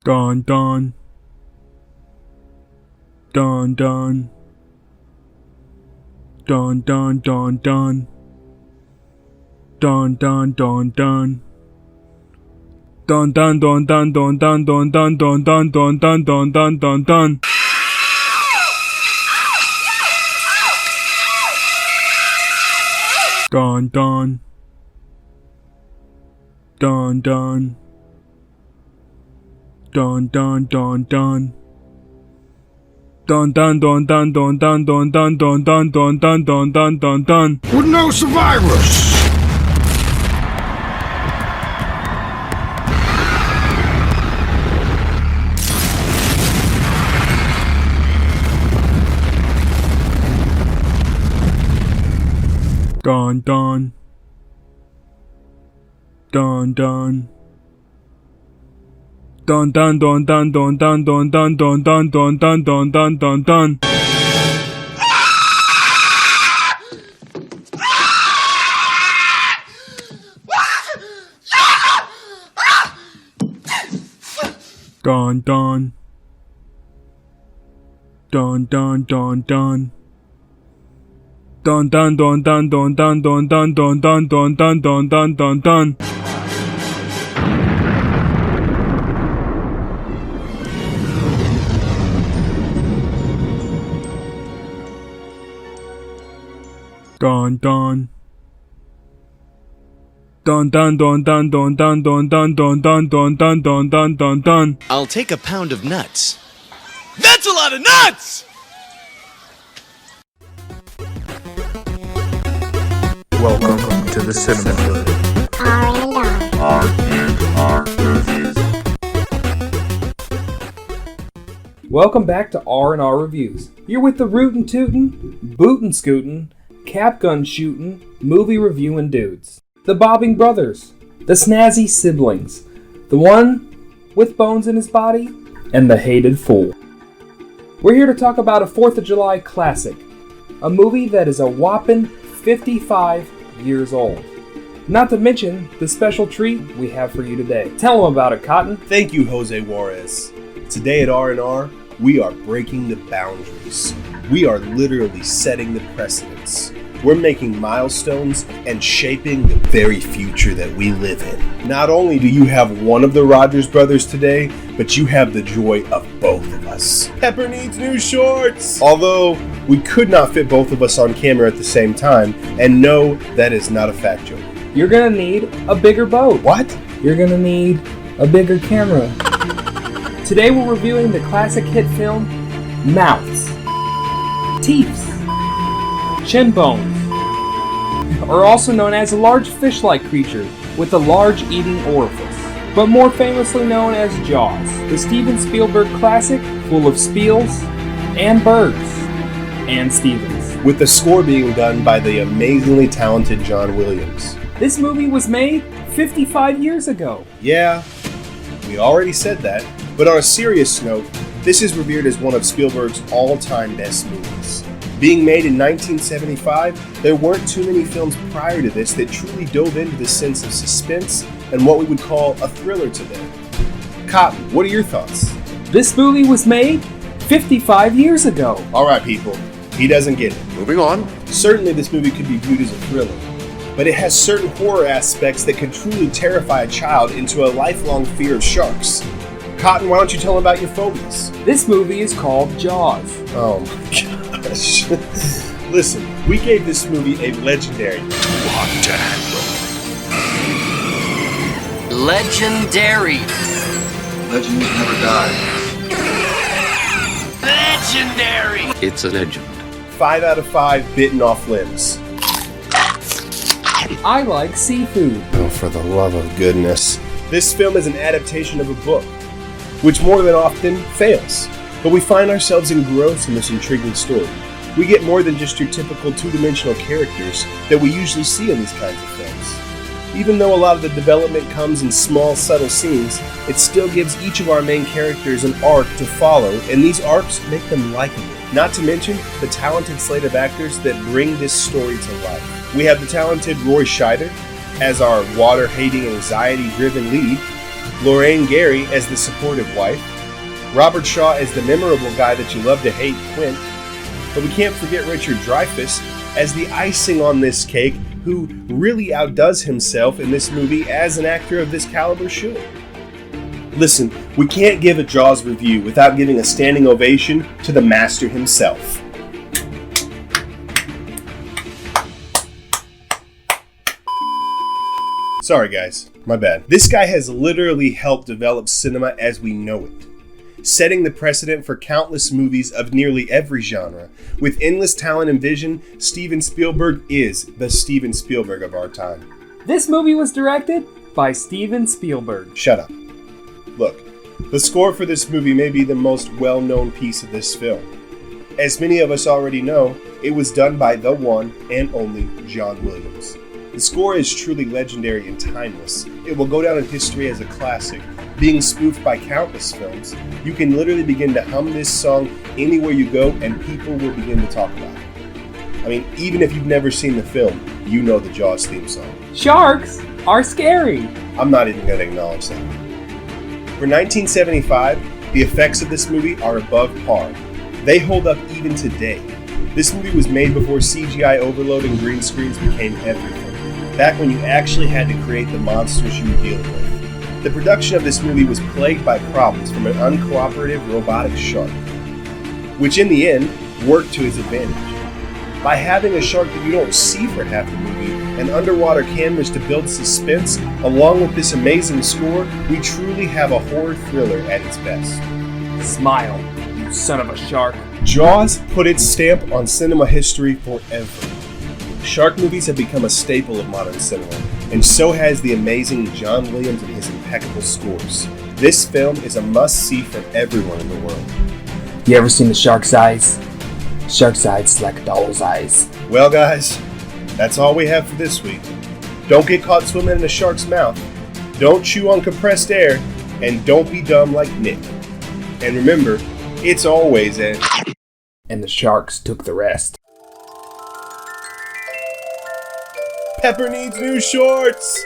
Dun dun. Dun dun. Dun dun dun dun. Dun dun dun dun. Dun dun dun dun dun dun dun dun dun dun dun dun dun dun dun dun. Dun dun. Dun dun. Dun dun dun dun. Dun dun dun dun dun dun dun dun dun dun dun dun dun dun dun dun. With no survivors. Dun dun. Dun dun. Dun dun dun dun dun dun dun dun dun dun dun dun dun dun dun dun. Dun dun. Dun dun dun dun. Dun dun dun dun dun dun dun dun dun dun dun dun dun dun dun dun. Dun dun. Dun dun dun dun dun dun dun dun dun dun dun dun dun dun dun dun. I'll take a pound of nuts. That's a lot of nuts! Welcome to the cinema. R&R Reviews. Welcome back to R&R Reviews. You're with the rootin' tootin', bootin' scootin', cap gun shootin', movie reviewing dudes. The Bobbing Brothers, the snazzy siblings, the one with bones in his body, and the hated fool. We're here to talk about a 4th of July classic, a movie that is a whopping 55 years old. Not to mention the special treat we have for you today. Tell them about it, Cotton. Thank you, Jose Juarez. Today at R&R, we are breaking the boundaries. We are literally setting the precedents. We're making milestones and shaping the very future that we live in. Not only do you have one of the Rogers brothers today, but you have the joy of both of us. Pepper needs new shorts! Although, we could not fit both of us on camera at the same time, and no, that is not a fat joke. You're gonna need a bigger boat. What? You're gonna need a bigger camera. Today we're reviewing the classic hit film, Mouths, Teeths, Shin bones, or also known as a large fish-like creature with a large eating orifice, but more famously known as Jaws, the Steven Spielberg classic full of spiels and birds and Stevens. With the score being done by the amazingly talented John Williams. This movie was made 55 years ago. Yeah, we already said that, but on a serious note, this is revered as one of Spielberg's all-time best movies. Being made in 1975, there weren't too many films prior to this that truly dove into the sense of suspense and what we would call a thriller today. Cotton, what are your thoughts? This movie was made 55 years ago. Alright people, he doesn't get it. Moving on. Certainly this movie could be viewed as a thriller, but it has certain horror aspects that could truly terrify a child into a lifelong fear of sharks. Cotton, why don't you tell them about your phobias? This movie is called Jaws. Oh my gosh. Listen, we gave this movie a legendary Legendary. Legends never die. Legendary. It's a legend. 5 out of 5 bitten off limbs. I like seafood. Oh, for the love of goodness. This film is an adaptation of a book, which more than often fails. But we find ourselves engrossed in this intriguing story. We get more than just your typical two-dimensional characters that we usually see in these kinds of films. Even though a lot of the development comes in small, subtle scenes, it still gives each of our main characters an arc to follow, and these arcs make them likable. Not to mention the talented slate of actors that bring this story to life. We have the talented Roy Scheider as our water-hating, anxiety-driven lead, Lorraine Gary as the supportive wife, Robert Shaw as the memorable guy that you love to hate, Quint, but we can't forget Richard Dreyfuss as the icing on this cake, who really outdoes himself in this movie as an actor of this caliber should. Listen, we can't give a Jaws review without giving a standing ovation to the master himself. Sorry guys, my bad. This guy has literally helped develop cinema as we know it, setting the precedent for countless movies of nearly every genre. With endless talent and vision, Steven Spielberg is the Steven Spielberg of our time. This movie was directed by Steven Spielberg. Shut up. Look, the score for this movie may be the most well-known piece of this film. As many of us already know, it was done by the one and only John Williams. The score is truly legendary and timeless. It will go down in history as a classic, being spoofed by countless films. You can literally begin to hum this song anywhere you go and people will begin to talk about it. I mean, even if you've never seen the film, you know the Jaws theme song. Sharks are scary. I'm not even going to acknowledge that. For 1975, the effects of this movie are above par. They hold up even today. This movie was made before CGI overload and green screens became everything, back when you actually had to create the monsters you were dealing with. The production of this movie was plagued by problems from an uncooperative robotic shark, which in the end worked to his advantage. By having a shark that you don't see for half the movie, and underwater cameras to build suspense, along with this amazing score, we truly have a horror thriller at its best. Smile, you son of a shark. Jaws put its stamp on cinema history forever. Shark movies have become a staple of modern cinema, and so has the amazing John Williams and his impeccable scores. This film is a must-see for everyone in the world. You ever seen the shark's eyes? Shark's eyes is like a doll's eyes. Well guys, that's all we have for this week. Don't get caught swimming in a shark's mouth, don't chew on compressed air, and don't be dumb like Nick. And remember, it's always a... And the sharks took the rest. Pepper needs new shorts!